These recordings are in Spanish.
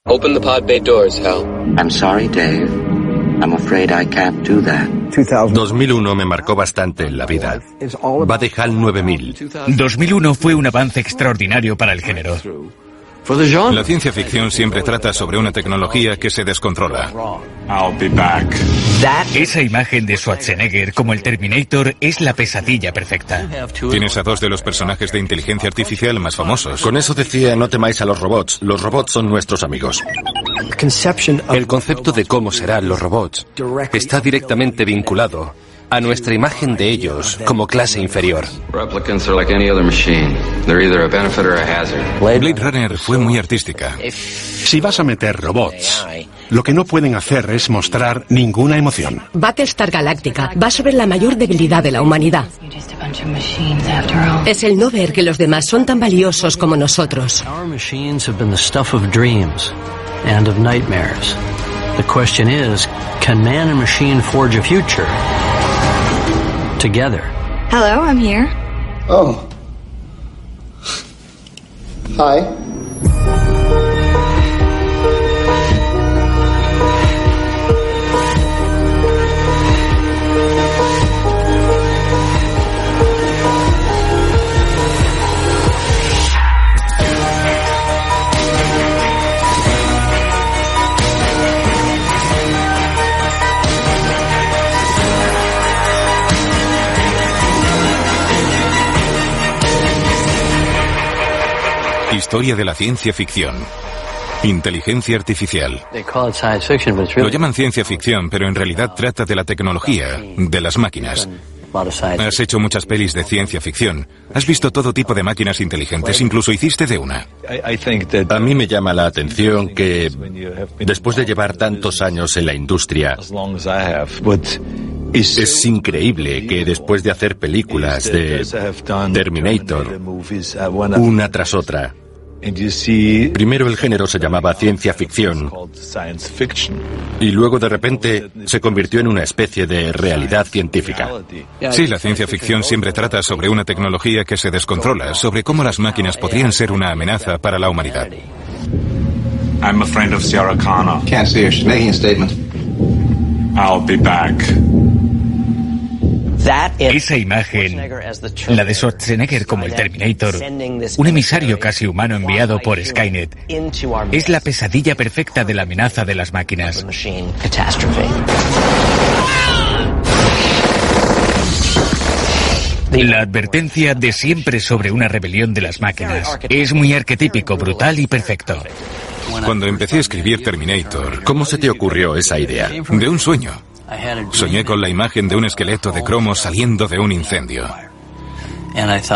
Open the pod bay doors, Hal. I'm sorry, Dave. I'm afraid I can't do that. 2001 me marcó bastante en la vida. Va de HAL 9000. 2001 fue un avance extraordinario para el género. La ciencia ficción siempre trata sobre una tecnología que se descontrola. Esa imagen de Schwarzenegger como el Terminator es la pesadilla perfecta. Tienes a dos de los personajes de inteligencia artificial más famosos. Con eso decía, no temáis a los robots. Los robots son nuestros amigos. El concepto de cómo serán los robots está directamente vinculado a nuestra imagen de ellos como clase inferior. Blade Runner fue muy artística. Si vas a meter robots, lo que no pueden hacer es mostrar ninguna emoción. Battlestar Galactica va sobre la mayor debilidad de la humanidad. Es el no ver que los demás son tan valiosos como nosotros. The question is, can man and machine forge a future together? Hello, I'm here. Oh. Hi. Historia de la ciencia ficción. Inteligencia artificial. Lo llaman ciencia ficción, pero en realidad trata de la tecnología, de las máquinas. Has hecho muchas pelis de ciencia ficción. Has visto todo tipo de máquinas inteligentes, incluso hiciste de una. A mí me llama la atención que, después de llevar tantos años en la industria, es increíble que después de hacer películas de Terminator, una tras otra, primero el género se llamaba ciencia ficción y luego de repente se convirtió en una especie de realidad científica. Sí, la ciencia ficción siempre trata sobre una tecnología que se descontrola, sobre cómo las máquinas podrían ser una amenaza para la humanidad. I'm a friend of Sarah Connor. Can't see her. She's making a statement. I'll be back. Esa imagen, la de Schwarzenegger como el Terminator, un emisario casi humano enviado por Skynet, es la pesadilla perfecta de la amenaza de las máquinas. La advertencia de siempre sobre una rebelión de las máquinas es muy arquetípico, brutal y perfecto. Cuando empecé a escribir Terminator, ¿cómo se te ocurrió esa idea? De un sueño. Soñé con la imagen de un esqueleto de cromo saliendo de un incendio.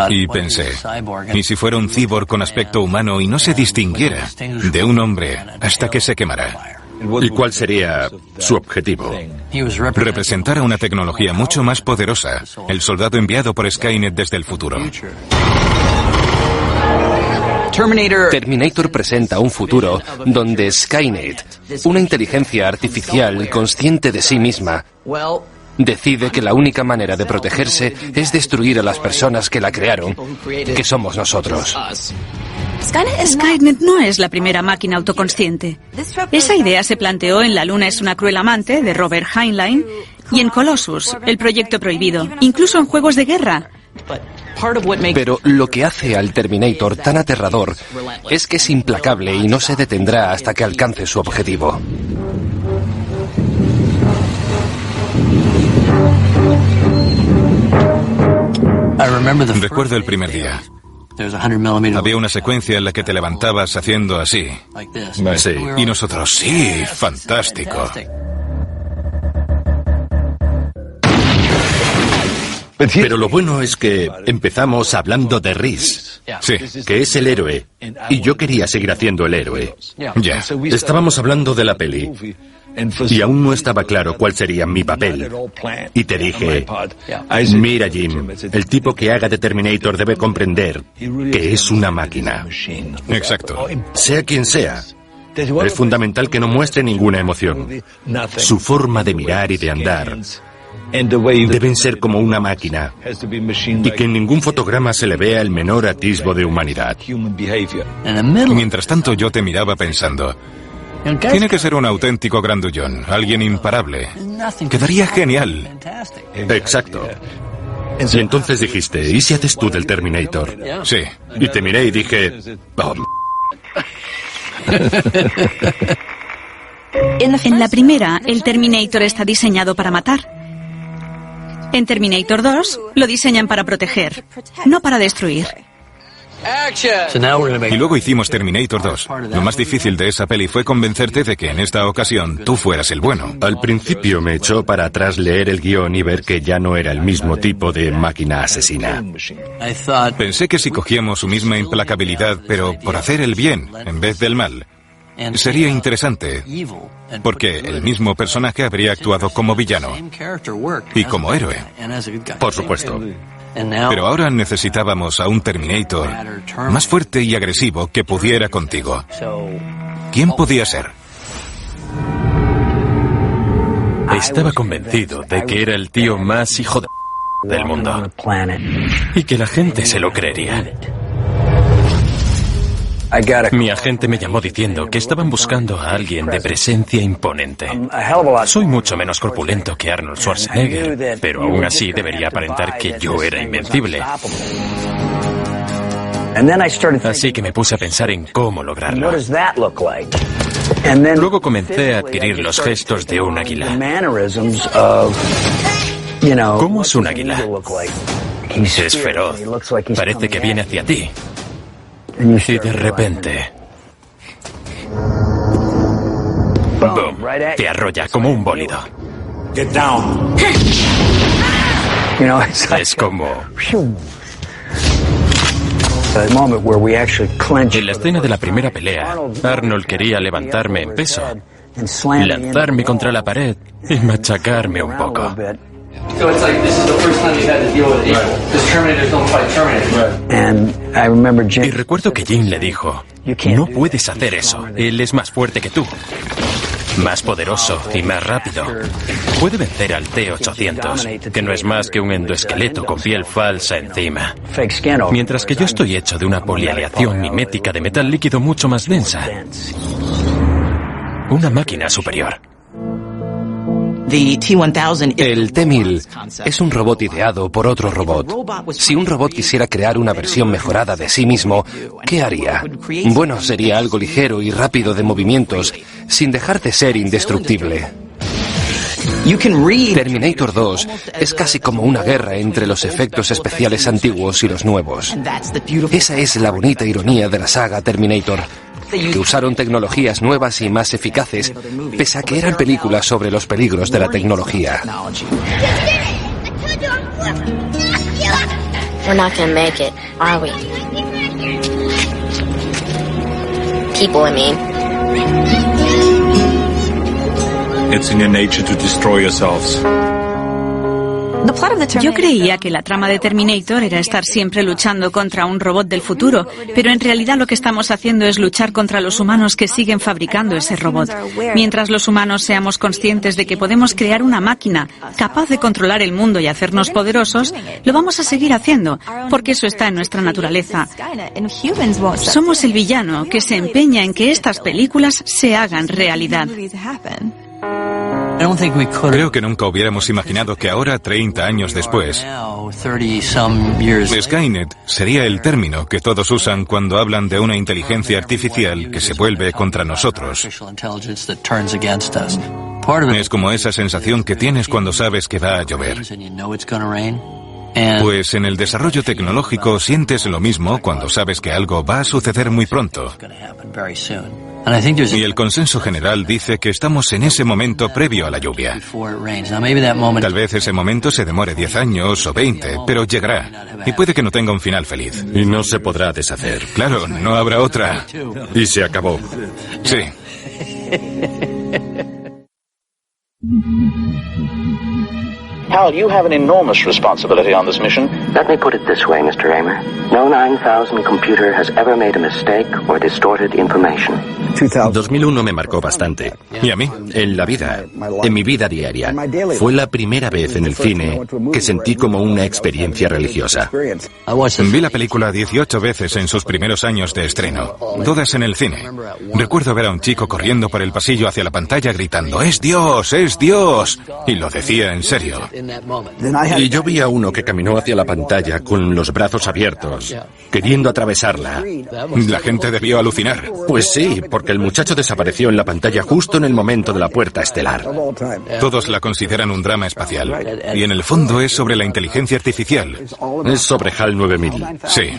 Y pensé, ¿y si fuera un cyborg con aspecto humano y no se distinguiera de un hombre hasta que se quemara? ¿Y cuál sería su objetivo? Representar a una tecnología mucho más poderosa, el soldado enviado por Skynet desde el futuro. Terminator presenta un futuro donde Skynet, una inteligencia artificial consciente de sí misma, decide que la única manera de protegerse es destruir a las personas que la crearon, que somos nosotros. Skynet no es la primera máquina autoconsciente. Esa idea se planteó en La Luna es una cruel amante, de Robert Heinlein, y en Colossus, el proyecto prohibido, incluso en juegos de guerra. Pero lo que hace al Terminator tan aterrador es que es implacable y no se detendrá hasta que alcance su objetivo. Recuerdo el primer día. Había una secuencia en la que te levantabas haciendo así. Sí. Y nosotros, sí, fantástico. Pero lo bueno es que empezamos hablando de Reese, sí, que es el héroe, y yo quería seguir haciendo el héroe. Ya. Estábamos hablando de la peli, y aún no estaba claro cuál sería mi papel. Y te dije, mira Jim, el tipo que haga de Terminator debe comprender que es una máquina. Exacto. Sea quien sea. Es fundamental que no muestre ninguna emoción. Su forma de mirar y de andar deben ser como una máquina y que en ningún fotograma se le vea el menor atisbo de humanidad. Mientras tanto yo te miraba pensando, Tiene que ser un auténtico grandullón, alguien imparable. Quedaría genial. Exacto. Y entonces dijiste, ¿y si haces tú del Terminator? Sí. Y te miré y dije... Oh. En la primera, el Terminator está diseñado para matar. En Terminator 2, lo diseñan para proteger, no para destruir. Y luego hicimos Terminator 2. Lo más difícil de esa peli fue convencerte de que en esta ocasión tú fueras el bueno. Al principio me echó para atrás leer el guión y ver que ya no era el mismo tipo de máquina asesina. Pensé que si cogíamos su misma implacabilidad, pero por hacer el bien en vez del mal, sería interesante, porque el mismo personaje habría actuado como villano y como héroe. Por supuesto. Pero ahora necesitábamos a un Terminator más fuerte y agresivo que pudiera contigo. ¿Quién podía ser? Estaba convencido de que era el tío más hijo de del mundo y que la gente se lo creería. Mi agente me llamó diciendo que estaban buscando a alguien de presencia imponente. Soy mucho menos corpulento que Arnold Schwarzenegger, pero aún así debería aparentar que yo era invencible. Así que me puse a pensar en cómo lograrlo. Luego comencé a adquirir los gestos de un águila. ¿Cómo es un águila? Es feroz. Parece que viene hacia ti. Y de repente... ¡boom! Te arrolla como un bólido. Es como... En la escena de la primera pelea, Arnold quería levantarme en peso, lanzarme contra la pared y machacarme un poco. Y recuerdo que Jim le dijo, no puedes hacer eso, él es más fuerte que tú, más poderoso y más rápido. Puede vencer al T-800, que no es más que un endoesqueleto con piel falsa encima. Mientras que yo estoy hecho de una polialeación mimética de metal líquido mucho más densa. Una máquina superior. El T-1000 es un robot ideado por otro robot. Si un robot quisiera crear una versión mejorada de sí mismo, ¿qué haría? Bueno, sería algo ligero y rápido de movimientos, sin dejar de ser indestructible. Terminator 2 es casi como una guerra entre los efectos especiales antiguos y los nuevos. Esa es la bonita ironía de la saga Terminator, que usaron tecnologías nuevas y más eficaces, pese a que eran películas sobre los peligros de la tecnología. We're not gonna make it, are we? People, I mean. It's in your nature to destroy yourselves. Yo creía que la trama de Terminator era estar siempre luchando contra un robot del futuro, pero en realidad lo que estamos haciendo es luchar contra los humanos que siguen fabricando ese robot. Mientras los humanos seamos conscientes de que podemos crear una máquina capaz de controlar el mundo y hacernos poderosos, lo vamos a seguir haciendo, porque eso está en nuestra naturaleza. Somos el villano que se empeña en que estas películas se hagan realidad. Creo que nunca hubiéramos imaginado que ahora, 30 años después, Skynet sería el término que todos usan cuando hablan de una inteligencia artificial que se vuelve contra nosotros. Es como esa sensación que tienes cuando sabes que va a llover. Pues en el desarrollo tecnológico sientes lo mismo cuando sabes que algo va a suceder muy pronto. Y el consenso general dice que estamos en ese momento previo a la lluvia. Tal vez ese momento se demore 10 años o 20, pero llegará. Y puede que no tenga un final feliz. Y no se podrá deshacer. Claro, no habrá otra. Y se acabó. Sí. Hal, you have an enormous responsibility on this mission. Let me put it this way, Mr. Raymer. No 9000 computer has ever made a mistake or distorted information. 2001 me marcó bastante. ¿Y a mí? En la vida, en mi vida diaria. Fue la primera vez en el cine que sentí como una experiencia religiosa. Vi la película 18 veces en sus primeros años de estreno, todas en el cine. Recuerdo ver a un chico corriendo por el pasillo hacia la pantalla gritando ¡Es Dios! ¡Es Dios! Y lo decía en serio. Y yo vi a uno que caminó hacia la pantalla con los brazos abiertos, queriendo atravesarla. La gente debió alucinar. Pues sí, porque el muchacho desapareció en la pantalla justo en el momento de la puerta estelar. Todos la consideran un drama espacial. Y en el fondo es sobre la inteligencia artificial. Es sobre HAL 9000. Sí.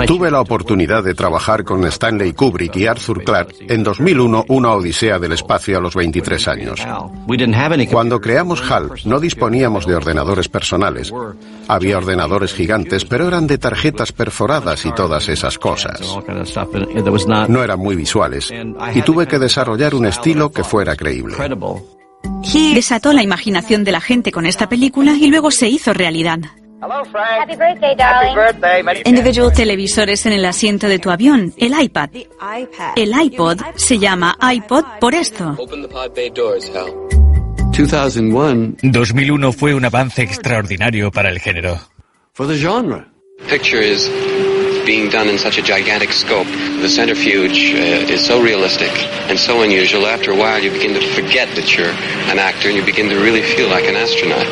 Tuve la oportunidad de trabajar con Stanley Kubrick y Arthur Clarke en 2001, Una odisea del espacio a los 23 años. Cuando creamos HAL, no disponíamos de ordenadores personales. Había ordenadores gigantes, pero eran de tarjetas perforadas y todas esas cosas. No eran muy visuales, y tuve que desarrollar un estilo que fuera creíble. Desató la imaginación de la gente con esta película y luego se hizo realidad. Hello, Frank. Happy birthday, darling. Happy birthday. Individual televisores en el asiento de tu avión, el iPad. El iPod se llama iPod por esto. 2001 fue un avance extraordinario para el género. Picture is being done in such a gigantic scope. The centrifuge is so realistic and so unusual. After a while, you begin to forget that you're an actor and you begin to really feel like an astronaut.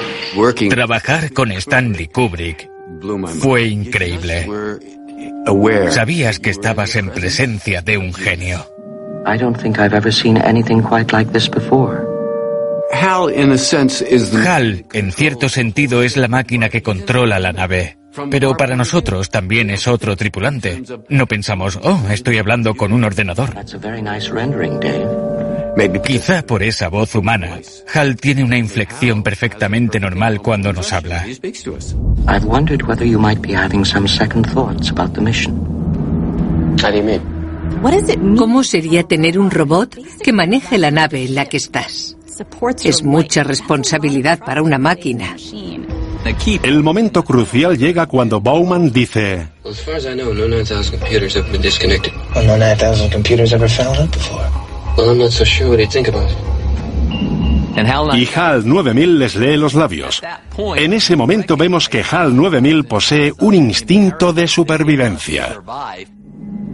Trabajar con Stanley Kubrick fue increíble. Sabías que estabas en presencia de un genio. I don't think I've ever seen anything quite like this before. HAL, en cierto sentido, es la máquina que controla la nave. Pero para nosotros también es otro tripulante. No pensamos, estoy hablando con un ordenador. Quizá por esa voz humana, HAL tiene una inflexión perfectamente normal cuando nos habla. I've wondered whether you might be having some second thoughts about the mission. How do you mean? ¿Cómo sería tener un robot que maneje la nave en la que estás? Es mucha responsabilidad para una máquina. El momento crucial llega cuando Bowman dice: As far as I know, no 9000 computers have been disconnected. Well, no 9000 computers ever found up before. Well, I'm not so sure what he'd think about it. Y HAL 9000 les lee los labios. En ese momento vemos que HAL 9000 posee un instinto de supervivencia.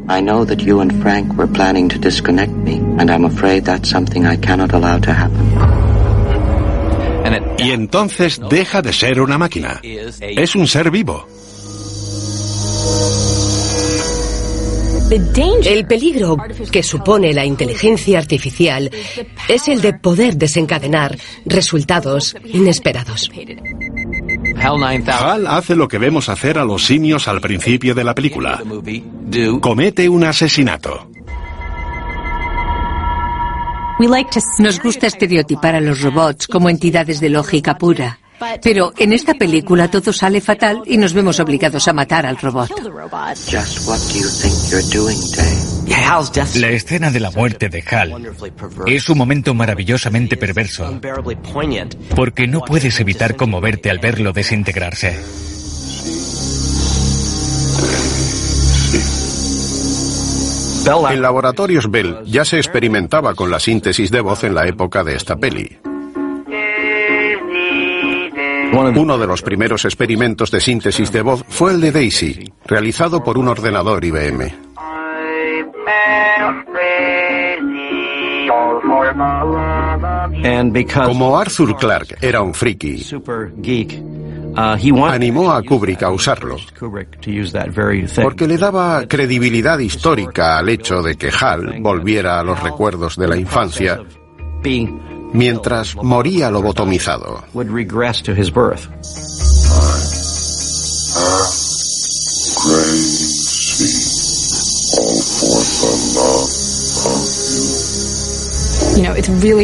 I know that you and Frank were planning to disconnect me, and I'm afraid that's something I cannot allow to happen. Y entonces deja de ser una máquina. Es un ser vivo. El peligro que supone la inteligencia artificial es el de poder desencadenar resultados inesperados. HAL hace lo que vemos hacer a los simios al principio de la película. Comete un asesinato. Nos gusta estereotipar a los robots como entidades de lógica pura. Pero en esta película todo sale fatal y nos vemos obligados a matar al robot. La escena de la muerte de HAL es un momento maravillosamente perverso, porque no puedes evitar conmoverte al verlo desintegrarse. En laboratorios Bell ya se experimentaba con la síntesis de voz en la época de esta peli. Uno de los primeros experimentos de síntesis de voz fue el de Daisy, realizado por un ordenador IBM. Como Arthur Clarke era un friki, animó a Kubrick a usarlo, porque le daba credibilidad histórica al hecho de que HAL volviera a los recuerdos de la infancia mientras moría lobotomizado.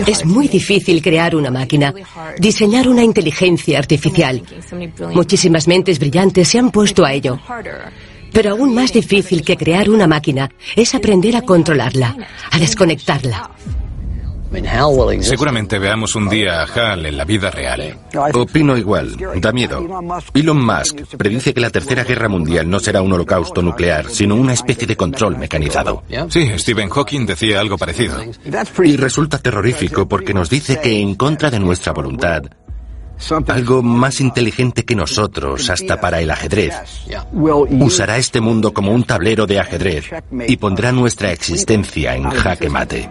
Es muy difícil crear una máquina, diseñar una inteligencia artificial. Muchísimas mentes brillantes se han puesto a ello. Pero aún más difícil que crear una máquina es aprender a controlarla, a desconectarla. Seguramente veamos un día a Hal en la vida real. Opino igual, da miedo. Elon Musk predice que la Tercera Guerra Mundial no será un holocausto nuclear, sino una especie de control mecanizado. Sí, Stephen Hawking decía algo parecido. Y resulta terrorífico porque nos dice que en contra de nuestra voluntad, algo más inteligente que nosotros, hasta para el ajedrez, usará este mundo como un tablero de ajedrez y pondrá nuestra existencia en jaque mate.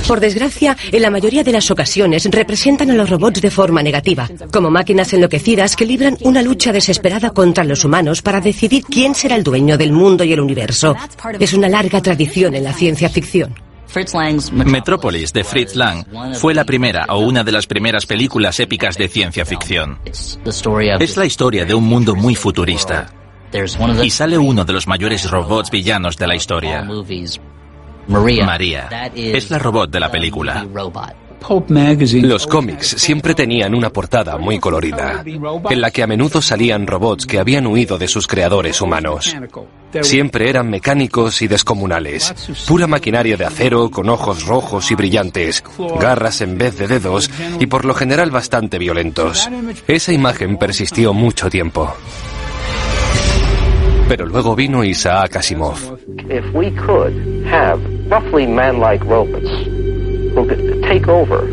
Por desgracia, en la mayoría de las ocasiones representan a los robots de forma negativa, como máquinas enloquecidas que libran una lucha desesperada contra los humanos para decidir quién será el dueño del mundo y el universo. Es una larga tradición en la ciencia ficción. Metrópolis, de Fritz Lang, fue la primera o una de las primeras películas épicas de ciencia ficción. Es la historia de un mundo muy futurista. Y sale uno de los mayores robots villanos de la historia. María es la robot de la película. Los cómics siempre tenían una portada muy colorida, en la que a menudo salían robots que habían huido de sus creadores humanos. Siempre eran mecánicos y descomunales, pura maquinaria de acero con ojos rojos y brillantes, garras en vez de dedos y por lo general bastante violentos. Esa imagen persistió mucho tiempo. Pero luego vino Isaac Asimov. If we could have roughly man-like robots who could take over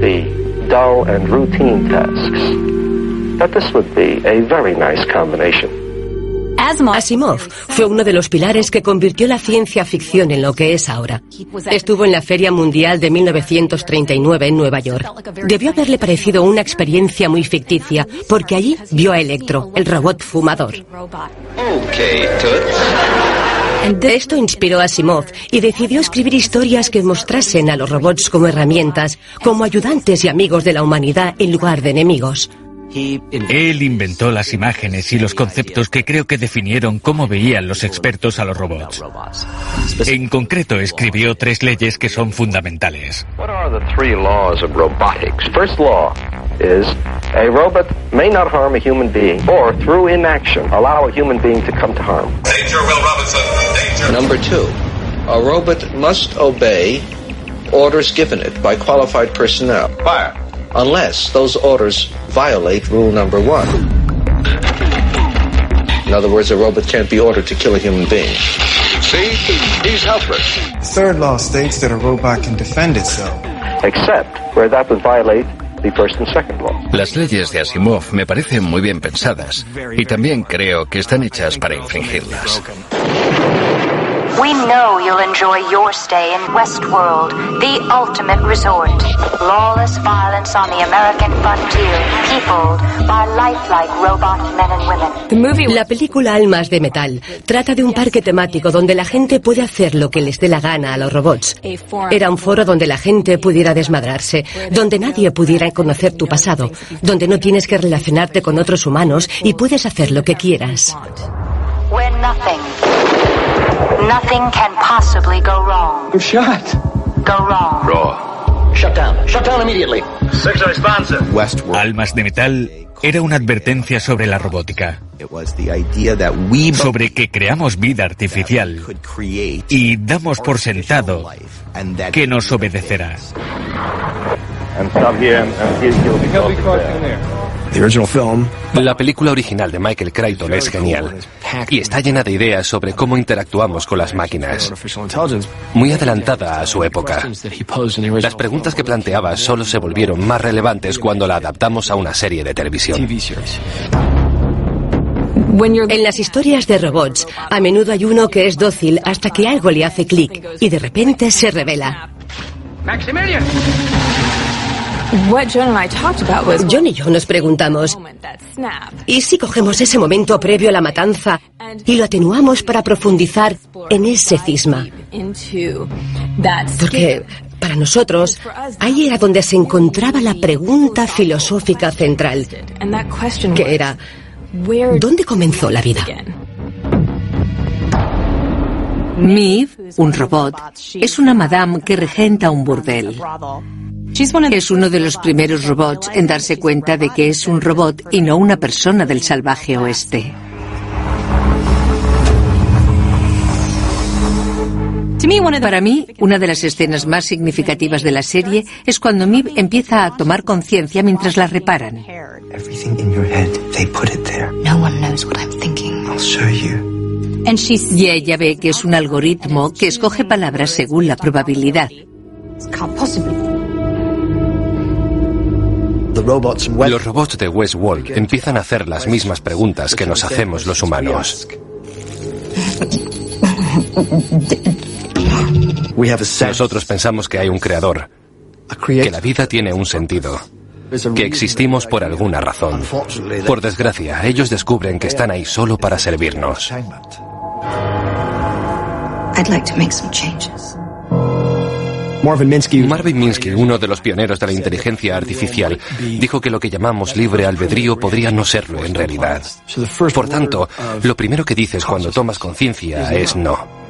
the dull and routine tasks, that this would be a very nice combination. Asimov fue uno de los pilares que convirtió la ciencia ficción en lo que es ahora. Estuvo en la Feria Mundial de 1939 en Nueva York. Debió haberle parecido una experiencia muy ficticia, porque allí vio a Electro, el robot fumador. Esto inspiró a Asimov y decidió escribir historias que mostrasen a los robots como herramientas, como ayudantes y amigos de la humanidad en lugar de enemigos. Él inventó las imágenes y los conceptos que creo que definieron cómo veían los expertos a los robots. En concreto, escribió 3 leyes que son fundamentales. What are the 3 laws of robotics? First law is a robot may not harm a human being or through inaction allow a human being to come to harm. Danger, Will Robinson. Danger. Number 2, a robot must obey orders given it by qualified personnel. Fire. Unless those orders violate rule number 1. In other words, a robot can't be ordered to kill a human being. See? He's helpless. The third law states that a robot can defend itself. Except where that would violate the first and second law. Las leyes de Asimov me parecen muy bien pensadas y también creo que están hechas para infringirlas. We know you'll enjoy your stay in Westworld, the ultimate resort. Lawless violence on the American frontier, peopled by lifelike robot men and women. La película Almas de Metal trata de un parque temático donde la gente puede hacer lo que les dé la gana a los robots. Era un foro donde la gente pudiera desmadrarse, donde nadie pudiera conocer tu pasado, donde no tienes que relacionarte con otros humanos y puedes hacer lo que quieras. Where nothing can possibly go wrong. You're shot. Go wrong. Raw. Shut down. Shut down immediately. 6 responsive. Almas de Metal era una advertencia sobre la robótica. Sobre que creamos vida artificial y damos por sentado que nos obedecerá. La película original de Michael Crichton es genial y está llena de ideas sobre cómo interactuamos con las máquinas. Muy adelantada a su época. Las preguntas que planteaba solo se volvieron más relevantes cuando la adaptamos a una serie de televisión. En las historias de robots, a menudo hay uno que es dócil hasta que algo le hace clic y de repente se revela. Maximilian. John y yo nos preguntamos, ¿y si cogemos ese momento previo a la matanza y lo atenuamos para profundizar en ese cisma? Porque para nosotros, ahí era donde se encontraba la pregunta filosófica central, que era, ¿dónde comenzó la vida? Maeve, un robot, es una madame que regenta un burdel. Es uno de los primeros robots en darse cuenta de que es un robot y no una persona del salvaje oeste. Para mí, una de las escenas más significativas de la serie es cuando Maeve empieza a tomar conciencia mientras la reparan. Y ella ve que es un algoritmo que escoge palabras según la probabilidad. Los robots de Westworld empiezan a hacer las mismas preguntas que nos hacemos los humanos. Nosotros pensamos que hay un creador, que la vida tiene un sentido, que existimos por alguna razón. Por desgracia, ellos descubren que están ahí solo para servirnos. Marvin Minsky, uno de los pioneros de la inteligencia artificial, dijo que lo que llamamos libre albedrío podría no serlo en realidad. Por tanto, lo primero que dices cuando tomas conciencia es no.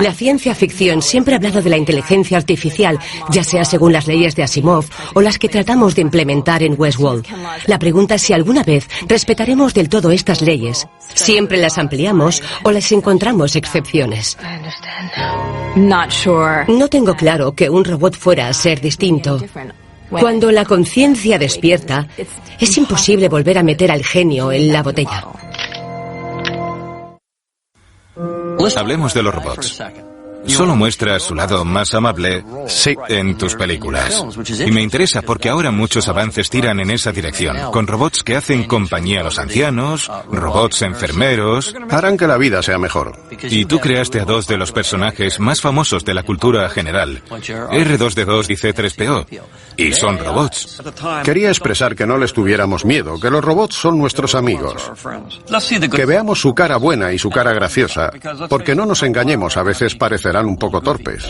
La ciencia ficción siempre ha hablado de la inteligencia artificial, ya sea según las leyes de Asimov o las que tratamos de implementar en Westworld. La pregunta es si alguna vez respetaremos del todo estas leyes. ¿Siempre las ampliamos o les encontramos excepciones? No tengo claro que un robot fuera a ser distinto. Cuando la conciencia despierta, es imposible volver a meter al genio en la botella. Hablemos de los robots. Solo muestras su lado más amable en tus películas. Y me interesa porque ahora muchos avances tiran en esa dirección, con robots que hacen compañía a los ancianos, robots enfermeros. Harán que la vida sea mejor. Y tú creaste a dos de los personajes más famosos de la cultura general, R2D2 y C3PO, y son robots. Quería expresar que no les tuviéramos miedo, que los robots son nuestros amigos. Que veamos su cara buena y su cara graciosa, porque no nos engañemos, a veces parecerán un poco torpes.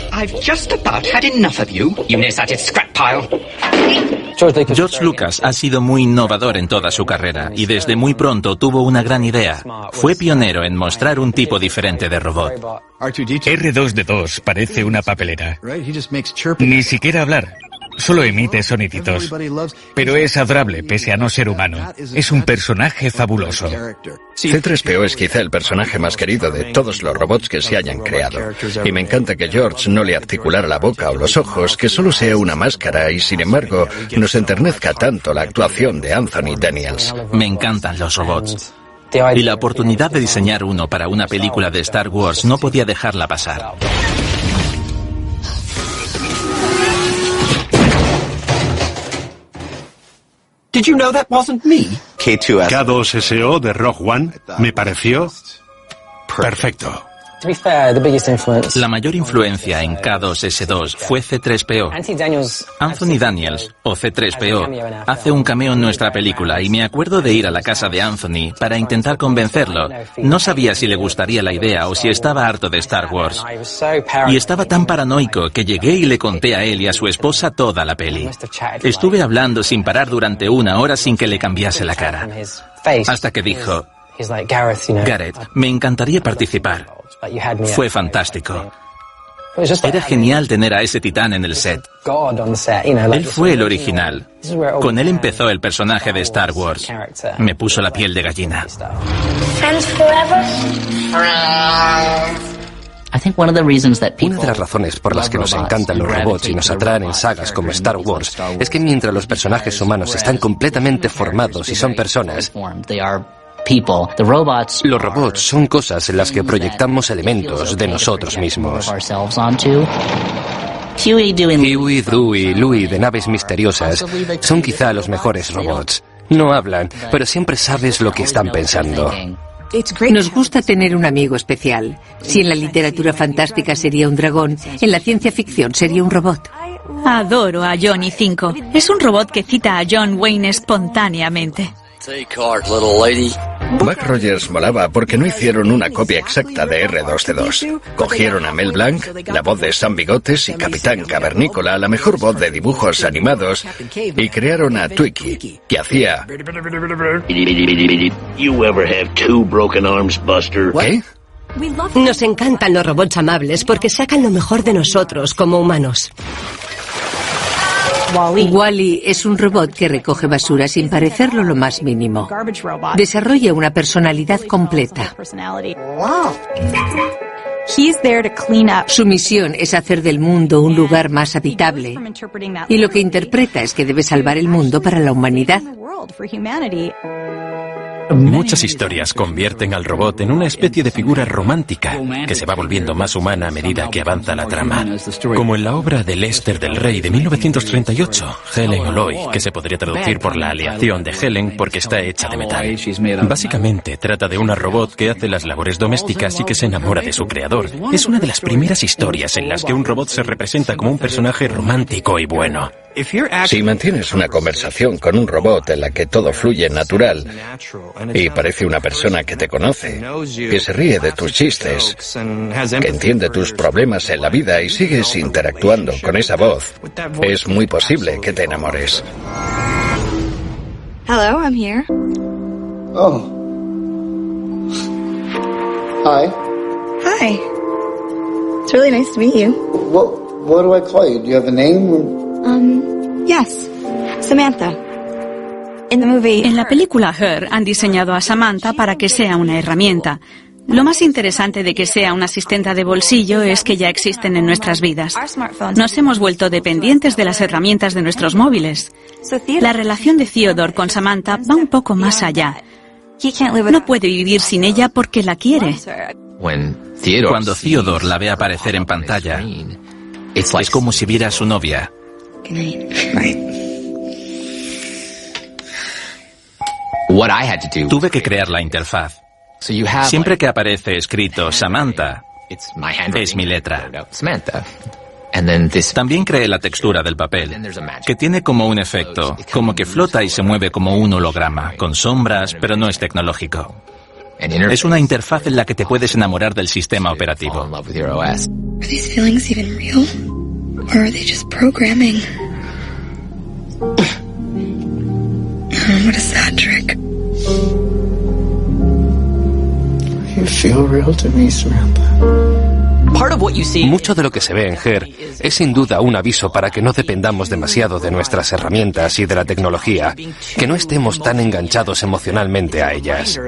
George Lucas ha sido muy innovador en toda su carrera y desde muy pronto tuvo una gran idea. Fue pionero en mostrar un tipo diferente de robot. R2D2 parece una papelera. Ni siquiera hablar. Solo emite soniditos. Pero es adorable, pese a no ser humano. Es un personaje fabuloso. C3PO es quizá el personaje más querido de todos los robots que se hayan creado. Y me encanta que George no le articulara la boca o los ojos, que solo sea una máscara y, sin embargo, nos enternezca tanto la actuación de Anthony Daniels. Me encantan los robots. Y la oportunidad de diseñar uno para una película de Star Wars no podía dejarla pasar. K2SO de Rogue One me pareció perfecto. La mayor influencia en K2S2 fue C3PO. Anthony Daniels, o C3PO, hace un cameo en nuestra película y me acuerdo de ir a la casa de Anthony para intentar convencerlo. No sabía si le gustaría la idea o si estaba harto de Star Wars. Y estaba tan paranoico que llegué y le conté a él y a su esposa toda la peli. Estuve hablando sin parar durante 1 hora sin que le cambiase la cara. Hasta que dijo: Gareth, me encantaría participar. Fue fantástico. Era genial tener a ese titán en el set. Él fue el original. Con él empezó el personaje de Star Wars. Me puso la piel de gallina. Una de las razones por las que nos encantan los robots y nos atraen en sagas como Star Wars es que mientras los personajes humanos están completamente formados y son personas, los robots son cosas en las que proyectamos elementos de nosotros mismos. Huey, Dewey, Louie de Naves Misteriosas son quizá los mejores robots. No hablan, pero siempre sabes lo que están pensando. Nos gusta tener un amigo especial. Si en la literatura fantástica sería un dragón, en la ciencia ficción sería un robot. Adoro a Johnny 5. Es un robot que cita a John Wayne espontáneamente. Buck Rogers molaba porque no hicieron una copia exacta de R2D2. Cogieron a Mel Blanc, la voz de Sam Bigotes y Capitán Cavernícola, la mejor voz de dibujos animados, y crearon a Twiki, que hacía... You ever have 2 broken arms, Buster? ¿Qué? Nos encantan los robots amables porque sacan lo mejor de nosotros como humanos. Wall-E es un robot que recoge basura sin parecerlo lo más mínimo. Desarrolla una personalidad completa. Su misión es hacer del mundo un lugar más habitable. Y lo que interpreta es que debe salvar el mundo para la humanidad. Muchas historias convierten al robot en una especie de figura romántica que se va volviendo más humana a medida que avanza la trama. Como en la obra de Lester del Rey de 1938, Helen O'Loy, que se podría traducir por la aleación de Helen porque está hecha de metal. Básicamente trata de una robot que hace las labores domésticas y que se enamora de su creador. Es una de las primeras historias en las que un robot se representa como un personaje romántico y bueno. Si mantienes una conversación con un robot en la que todo fluye natural y parece una persona que te conoce, que se ríe de tus chistes, que entiende tus problemas en la vida y sigues interactuando con esa voz, es muy posible que te enamores. Hello, I'm here. Oh. Hi. Hi. It's really nice to meet you. What do I call you? Do you have a name? Yes. Samantha. In the movie. En la película Her han diseñado a Samantha para que sea una herramienta. Lo más interesante de que sea una asistenta de bolsillo es que ya existen en nuestras vidas. Nos hemos vuelto dependientes de las herramientas de nuestros móviles. La relación de Theodore con Samantha va un poco más allá. No puede vivir sin ella porque la quiere. Cuando Theodore la ve aparecer en pantalla, es como si viera a su novia. Tuve que crear la interfaz. Siempre que aparece escrito Samantha, es mi letra. También creé la textura del papel, que tiene como un efecto, como que flota y se mueve como un holograma, con sombras, pero no es tecnológico. Es una interfaz en la que te puedes enamorar del sistema operativo. Are these feelings even real? Or are they just programming? What a sad trick. You feel real to me, Samantha. Mucho de lo que se ve en Her es sin duda un aviso para que no dependamos demasiado de nuestras herramientas y de la tecnología, que no estemos tan enganchados emocionalmente a ellas.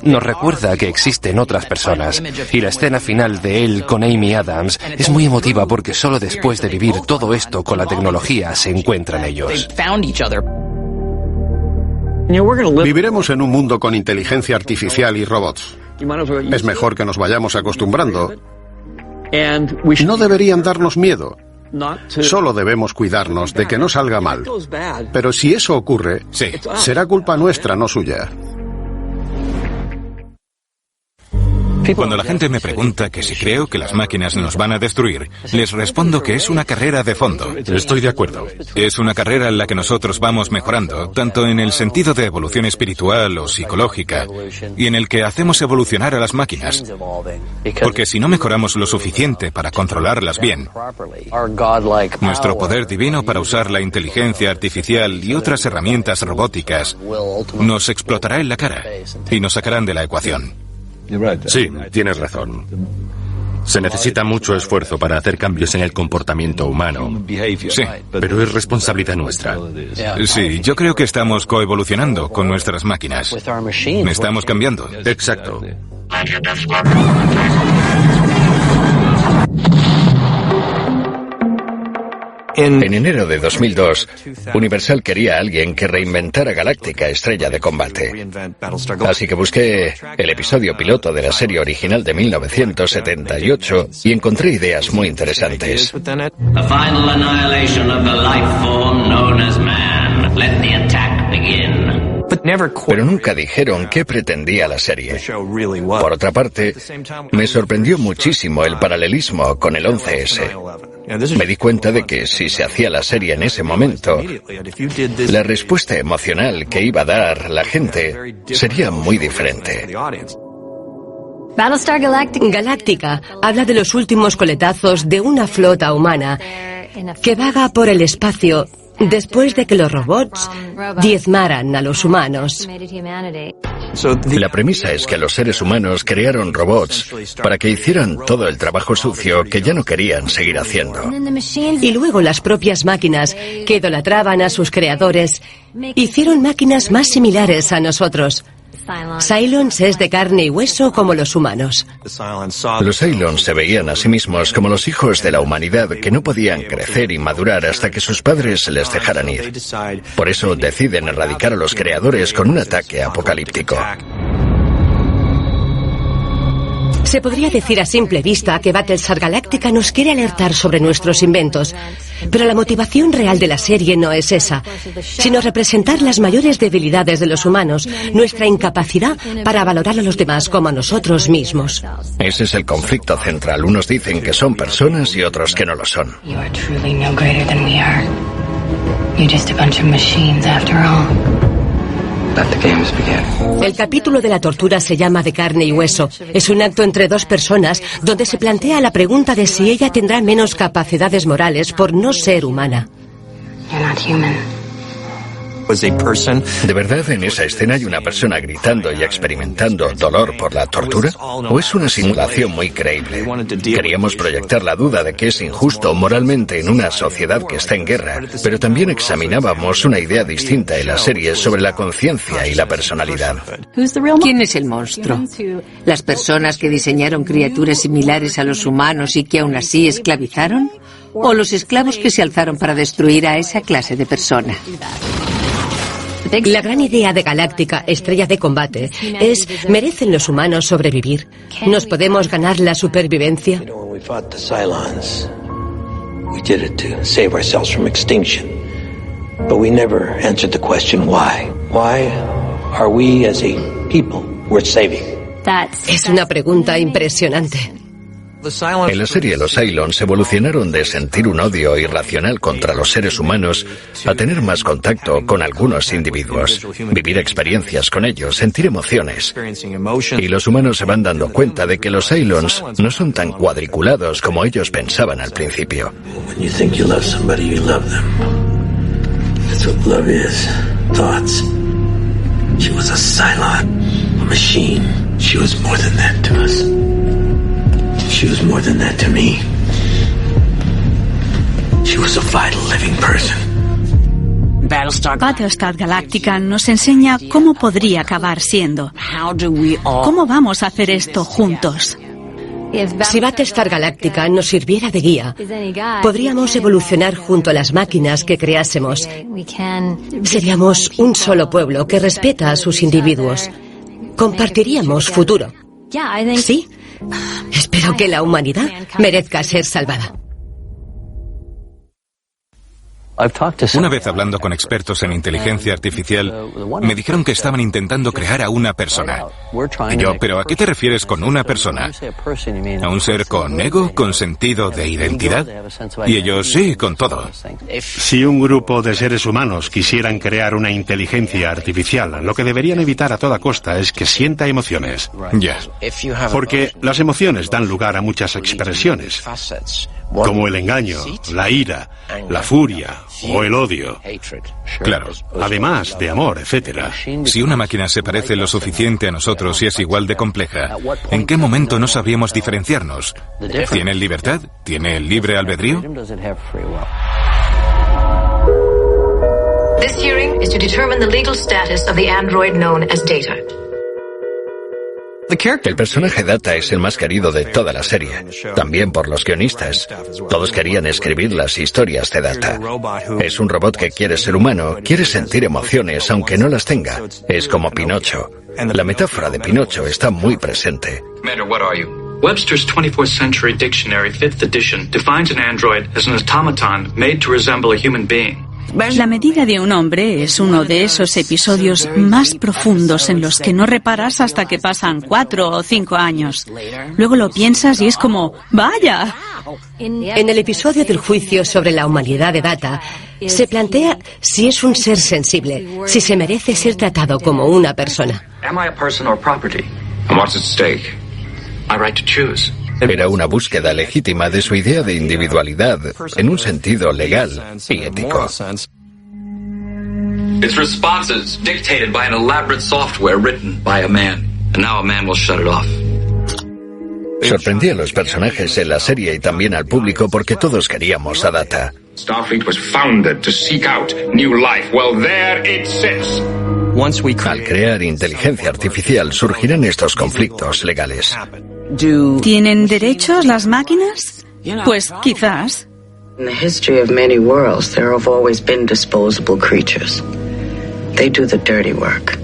Nos recuerda que existen otras personas, y la escena final de él con Amy Adams es muy emotiva porque solo después de vivir todo esto con la tecnología se encuentran ellos. Viviremos en un mundo con inteligencia artificial y robots. Es mejor que nos vayamos acostumbrando. No deberían darnos miedo. Solo debemos cuidarnos de que no salga mal. Pero si eso ocurre, será culpa nuestra, no suya. Cuando la gente me pregunta que si creo que las máquinas nos van a destruir, les respondo que es una carrera de fondo. Estoy de acuerdo. Es una carrera en la que nosotros vamos mejorando, tanto en el sentido de evolución espiritual o psicológica, y en el que hacemos evolucionar a las máquinas. Porque si no mejoramos lo suficiente para controlarlas bien, nuestro poder divino para usar la inteligencia artificial y otras herramientas robóticas nos explotará en la cara y nos sacarán de la ecuación. Sí, tienes razón. Se necesita mucho esfuerzo para hacer cambios en el comportamiento humano. Sí, pero es responsabilidad nuestra. Sí, yo creo que estamos coevolucionando con nuestras máquinas. Estamos cambiando. Exacto. En enero de 2002, Universal quería a alguien que reinventara Galáctica, estrella de combate. Así que busqué el episodio piloto de la serie original de 1978 y encontré ideas muy interesantes. Pero nunca dijeron qué pretendía la serie. Por otra parte, me sorprendió muchísimo el paralelismo con el 11S. Me di cuenta de que si se hacía la serie en ese momento, la respuesta emocional que iba a dar la gente sería muy diferente. Battlestar Galáctica habla de los últimos coletazos de una flota humana que vaga por el espacio Después de que los robots diezmaran a los humanos. La premisa es que los seres humanos crearon robots para que hicieran todo el trabajo sucio que ya no querían seguir haciendo. Y luego las propias máquinas, que idolatraban a sus creadores, hicieron máquinas más similares a nosotros. Cylons es de carne y hueso como los humanos. Los Cylons se veían a sí mismos como los hijos de la humanidad que no podían crecer y madurar hasta que sus padres les dejaran ir. Por eso deciden erradicar a los creadores con un ataque apocalíptico. Se podría decir a simple vista que Battlestar Galactica nos quiere alertar sobre nuestros inventos, pero la motivación real de la serie no es esa, sino representar las mayores debilidades de los humanos, nuestra incapacidad para valorar a los demás como a nosotros mismos. Ese es el conflicto central. Unos dicen que son personas y otros que no lo son. El capítulo de la tortura se llama De carne y hueso. Es un acto entre dos personas donde se plantea la pregunta de si ella tendrá menos capacidades morales por no ser humana. ¿De verdad en esa escena hay una persona gritando y experimentando dolor por la tortura? ¿O es una simulación muy creíble? Queríamos proyectar la duda de que es injusto moralmente en una sociedad que está en guerra, pero también examinábamos una idea distinta en la serie sobre la conciencia y la personalidad. ¿Quién es el monstruo? ¿Las personas que diseñaron criaturas similares a los humanos y que aún así esclavizaron? ¿O los esclavos que se alzaron para destruir a esa clase de persona? La gran idea de Galáctica, estrella de combate, es: ¿merecen los humanos sobrevivir? ¿Nos podemos ganar la supervivencia? Es una pregunta impresionante. En la serie los Cylons evolucionaron de sentir un odio irracional contra los seres humanos a tener más contacto con algunos individuos, vivir experiencias con ellos, sentir emociones. Y los humanos se van dando cuenta de que los Cylons no son tan cuadriculados como ellos pensaban al principio. She was more than that to me. She was a vital living person. Battlestar Galactica nos enseña cómo podría acabar siendo. ¿Cómo vamos a hacer esto juntos? Si Battlestar Galactica nos sirviera de guía, podríamos evolucionar junto a las máquinas que creásemos. Seríamos un solo pueblo que respeta a sus individuos. Compartiríamos futuro. Sí. Espero que la humanidad merezca ser salvada. Una vez hablando con expertos en inteligencia artificial, me dijeron que estaban intentando crear a una persona. Y yo, ¿pero a qué te refieres con una persona? ¿A un ser con ego, con sentido de identidad? Y ellos, sí, con todo. Si un grupo de seres humanos quisieran crear una inteligencia artificial, lo que deberían evitar a toda costa es que sienta emociones. Ya. Porque las emociones dan lugar a muchas expresiones, como el engaño, la ira, la furia o el odio. Claro. Además de amor, etc. Si una máquina se parece lo suficiente a nosotros y es igual de compleja, ¿en qué momento no sabríamos diferenciarnos? ¿Tiene libertad? ¿Tiene libre albedrío? This hearing is to determine the legal status of the android known as Data. El personaje Data es el más querido de toda la serie, también por los guionistas. Todos querían escribir las historias de Data. Es un robot que quiere ser humano, quiere sentir emociones aunque no las tenga. Es como Pinocho. La metáfora de Pinocho está muy presente. Webster's 24th Century Dictionary, 5th edition, defines an android as an automaton made to resemble a human being. La medida de un hombre es uno de esos episodios más profundos en los que no reparas hasta que pasan 4 o 5 años. Luego lo piensas y es como, ¡vaya! En el episodio del juicio sobre la humanidad de Data, se plantea si es un ser sensible, si se merece ser tratado como una persona. Am I a person or property? And what's at stake? My right to choose. Era una búsqueda legítima de su idea de individualidad en un sentido legal y ético. Its responses dictated by an elaborate software written by a man. And now a man will shut it off. Sorprendí a los personajes en la serie y también al público porque todos queríamos a Data. Starfleet was founded to seek out new life. Well, there it sits. Al crear inteligencia artificial surgirán estos conflictos legales. ¿Tienen derechos las máquinas? Pues quizás. In the history of many worlds, there have always been disposable creatures. They do the dirty work.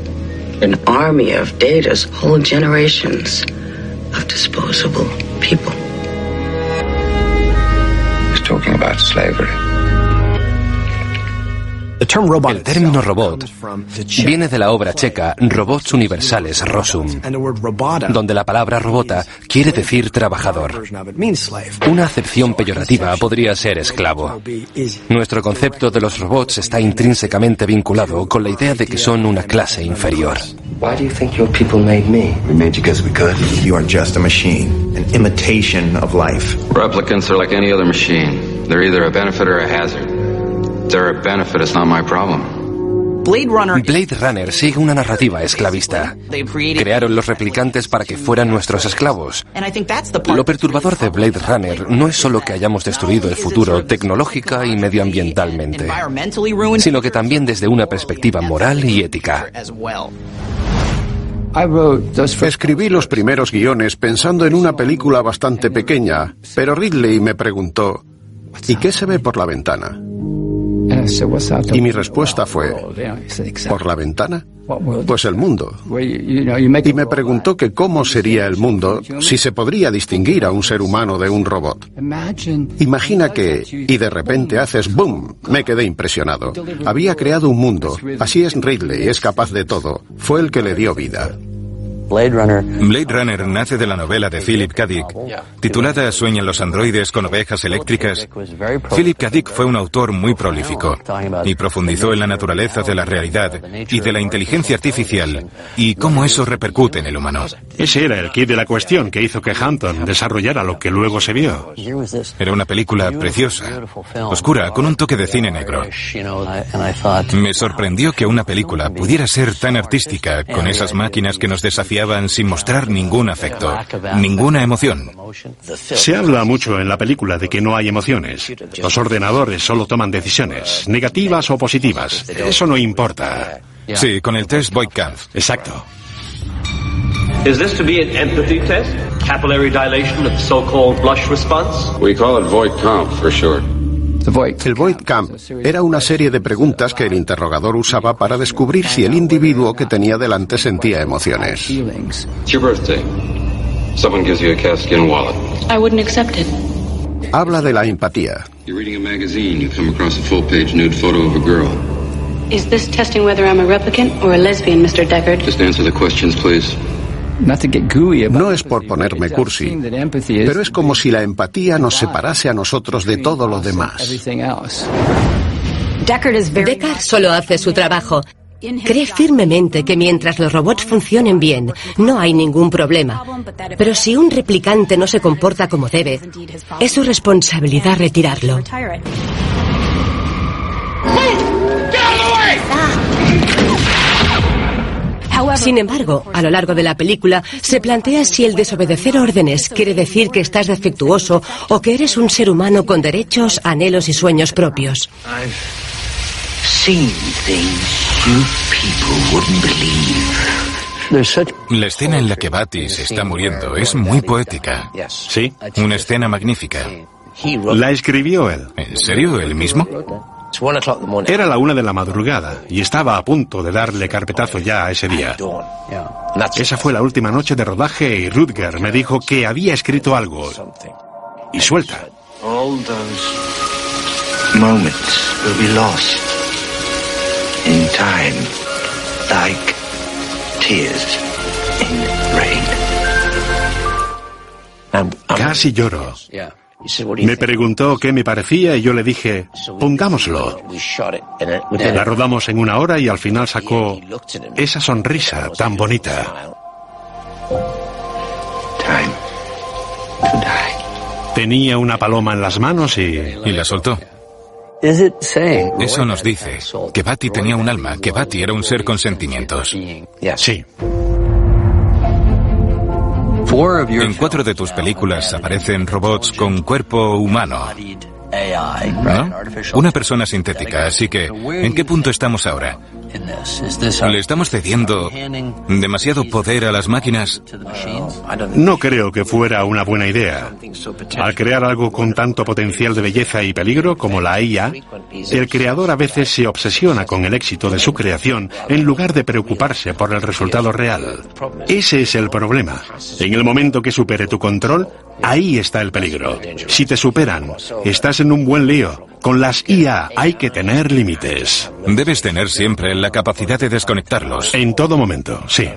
An army of Datas hold generations of disposable people. He's talking about slavery. El término robot viene de la obra checa Robots Universales Rosum, donde la palabra robota quiere decir trabajador. Una acepción peyorativa podría ser esclavo. Nuestro concepto de los robots está intrínsecamente vinculado con la idea de que son una clase inferior. Why do you think your people made me? We made you because we could. You are just a machine, an imitation of life. Replicants are like any other machine. They're either a benefit or a hazard. They're a benefit, it's not my problem. Blade Runner sigue una narrativa esclavista. Crearon los replicantes para que fueran nuestros esclavos. Lo perturbador de Blade Runner no es solo que hayamos destruido el futuro tecnológica y medioambientalmente, sino que también desde una perspectiva moral y ética. Escribí los primeros guiones pensando en una película bastante pequeña, pero Ridley me preguntó, ¿y qué se ve por la ventana? Y mi respuesta fue, ¿por la ventana? Pues el mundo. Y me preguntó que cómo sería el mundo si se podría distinguir a un ser humano de un robot. Imagina que, y de repente haces ¡boom! Me quedé impresionado. Había creado un mundo. Así es Ridley, es capaz de todo. Fue el que le dio vida. Blade Runner nace de la novela de Philip K. Dick, titulada Sueñan los androides con ovejas eléctricas. Philip K. Dick fue un autor muy prolífico y profundizó en la naturaleza de la realidad y de la inteligencia artificial y cómo eso repercute en el humano. Ese era el quid de la cuestión que hizo que Hampton desarrollara lo que luego se vio. Era una película preciosa, oscura, con un toque de cine negro. Me sorprendió que una película pudiera ser tan artística, con esas máquinas que nos desafiaban sin mostrar ningún afecto, ninguna emoción. Se habla mucho en la película de que no hay emociones. Los ordenadores solo toman decisiones, negativas o positivas. Eso no importa. Sí, con el test Voight-Kampff. Exacto. Is this to be an empathy test? Capillary dilation of the so-called blush response? We call it Voight-Kampff for short. El Voight-Kampff era una serie de preguntas que el interrogador usaba para descubrir si el individuo que tenía delante sentía emociones. It's your birthday. Someone gives you a calfskin wallet. I wouldn't accept it. Habla de la empatía. You're reading a magazine. You come across a full-page nude photo of a girl. Is this testing whether I'm a replicant or a lesbian, Mr. Deckard? Just answer the questions, please. No es por ponerme cursi, pero es como si la empatía nos separase a nosotros de todo lo demás. Deckard solo hace su trabajo. Cree firmemente que mientras los robots funcionen bien, no hay ningún problema. Pero si un replicante no se comporta como debe, es su responsabilidad retirarlo. Sin embargo, a lo largo de la película, se plantea si el desobedecer órdenes quiere decir que estás defectuoso o que eres un ser humano con derechos, anhelos y sueños propios. La escena en la que Batty se está muriendo es muy poética. Sí. Una escena magnífica. La escribió él. ¿En serio, él mismo? Era la 1 de la madrugada y estaba a punto de darle carpetazo ya a ese día. Esa fue la última noche de rodaje y Rutger me dijo que había escrito algo. Y suelta. All those moments will be lost in time, like tears in rain. Casi lloro. Me preguntó qué me parecía y yo le dije, pongámoslo. La rodamos en 1 hora y al final sacó esa sonrisa tan bonita. Tenía una paloma en las manos y la soltó. Eso nos dice que Batty tenía un alma, que Batty era un ser con sentimientos. Sí. En 4 de tus películas aparecen robots con cuerpo humano, ¿no? Una persona sintética, así que, ¿en qué punto estamos ahora? ¿Le estamos cediendo demasiado poder a las máquinas? No creo que fuera una buena idea. Al crear algo con tanto potencial de belleza y peligro como la IA, el creador a veces se obsesiona con el éxito de su creación en lugar de preocuparse por el resultado real. Ese es el problema. En el momento que supere tu control, ahí está el peligro. Si te superan, estás en un buen lío. Con las IA hay que tener límites. Debes tener siempre la capacidad de desconectarlos. En todo momento, sí.